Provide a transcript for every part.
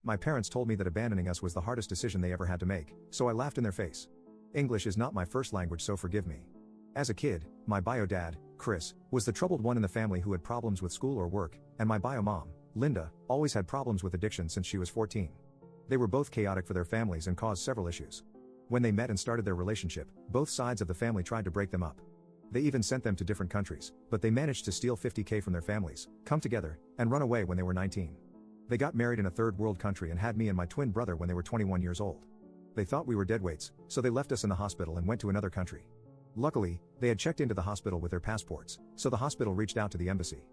My parents told me that abandoning us was the hardest decision they ever had to make, so I laughed in their face. English is not my first language, so forgive me. As a kid, my bio dad, Chris, was the troubled one in the family who had problems with school or work, and my bio mom, Linda, always had problems with addiction since she was 14. They were both chaotic for their families and caused several issues. When they met and started their relationship, both sides of the family tried to break them up. They even sent them to different countries, but they managed to steal $50K from their families, come together, and run away when they were 19. They got married in a third world country and had me and my twin brother when they were 21 years old. They thought we were deadweights, so they left us in the hospital and went to another country. Luckily, they had checked into the hospital with their passports, so the hospital reached out to the embassy.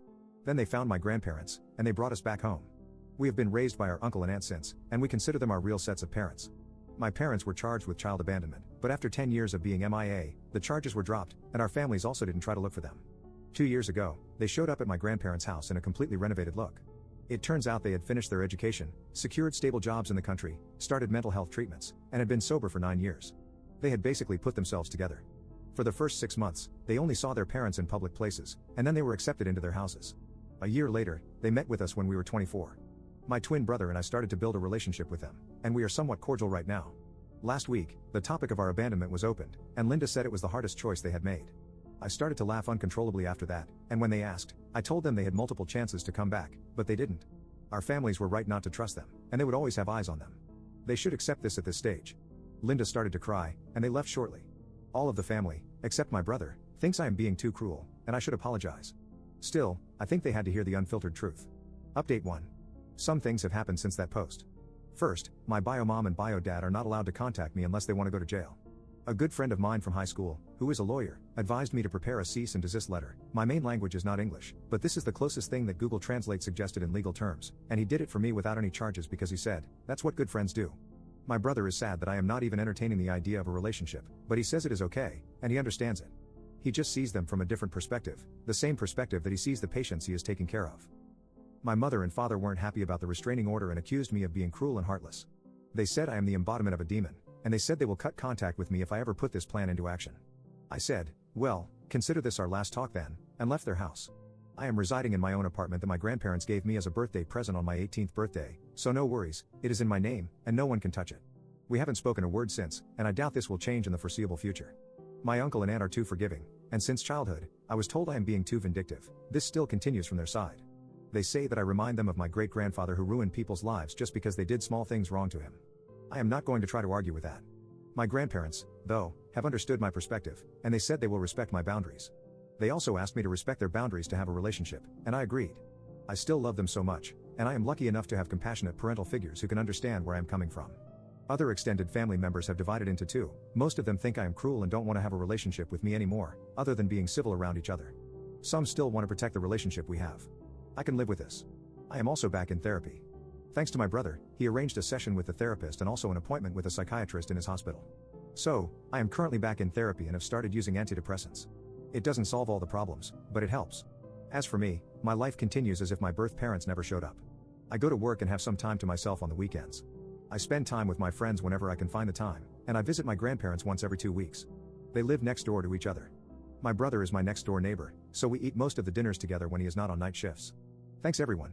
Then they found my grandparents, and they brought us back home. We have been raised by our uncle and aunt since, and we consider them our real sets of parents. My parents were charged with child abandonment, but after 10 years of being MIA, the charges were dropped, and our families also didn't try to look for them. 2 years ago, they showed up at my grandparents' house in a completely renovated look. It turns out they had finished their education, secured stable jobs in the country, started mental health treatments, and had been sober for 9 years. They had basically put themselves together. For the first 6 months, they only saw their parents in public places, and then they were accepted into their houses. A year later, they met with us when we were 24. My twin brother and I started to build a relationship with them, and we are somewhat cordial right now. Last week, the topic of our abandonment was opened, and Linda said it was the hardest choice they had made. I started to laugh uncontrollably after that, and when they asked, I told them they had multiple chances to come back, but they didn't. Our families were right not to trust them, and they would always have eyes on them. They should accept this at this stage. Linda started to cry, and they left shortly. All of the family, except my brother, thinks I am being too cruel, and I should apologize. Still, I think they had to hear the unfiltered truth. Update 1. Some things have happened since that post. First, my bio mom and bio dad are not allowed to contact me unless they want to go to jail. A good friend of mine from high school, who is a lawyer, advised me to prepare a cease and desist letter. My main language is not English, but this is the closest thing that Google Translate suggested in legal terms, and he did it for me without any charges because he said, that's what good friends do. My brother is sad that I am not even entertaining the idea of a relationship, but he says it is okay, and he understands it. He just sees them from a different perspective, the same perspective that he sees the patients he is taking care of. My mother and father weren't happy about the restraining order and accused me of being cruel and heartless. They said I am the embodiment of a demon, and they said they will cut contact with me if I ever put this plan into action. I said, well, consider this our last talk then, and left their house. I am residing in my own apartment that my grandparents gave me as a birthday present on my 18th birthday, so no worries, it is in my name, and no one can touch it. We haven't spoken a word since, and I doubt this will change in the foreseeable future. My uncle and aunt are too forgiving, and since childhood, I was told I am being too vindictive. This still continues from their side. They say that I remind them of my great-grandfather who ruined people's lives just because they did small things wrong to him. I am not going to try to argue with that. My grandparents, though, have understood my perspective, and they said they will respect my boundaries. They also asked me to respect their boundaries to have a relationship, and I agreed. I still love them so much, and I am lucky enough to have compassionate parental figures who can understand where I am coming from. Other extended family members have divided into two. Most of them think I am cruel and don't want to have a relationship with me anymore, other than being civil around each other. Some still want to protect the relationship we have. I can live with this. I am also back in therapy. Thanks to my brother, he arranged a session with the therapist and also an appointment with a psychiatrist in his hospital. So, I am currently back in therapy and have started using antidepressants. It doesn't solve all the problems, but it helps. As for me, my life continues as if my birth parents never showed up. I go to work and have some time to myself on the weekends. I spend time with my friends whenever I can find the time, and I visit my grandparents once every 2 weeks. They live next door to each other. My brother is my next door neighbor, so we eat most of the dinners together when he is not on night shifts. Thanks everyone.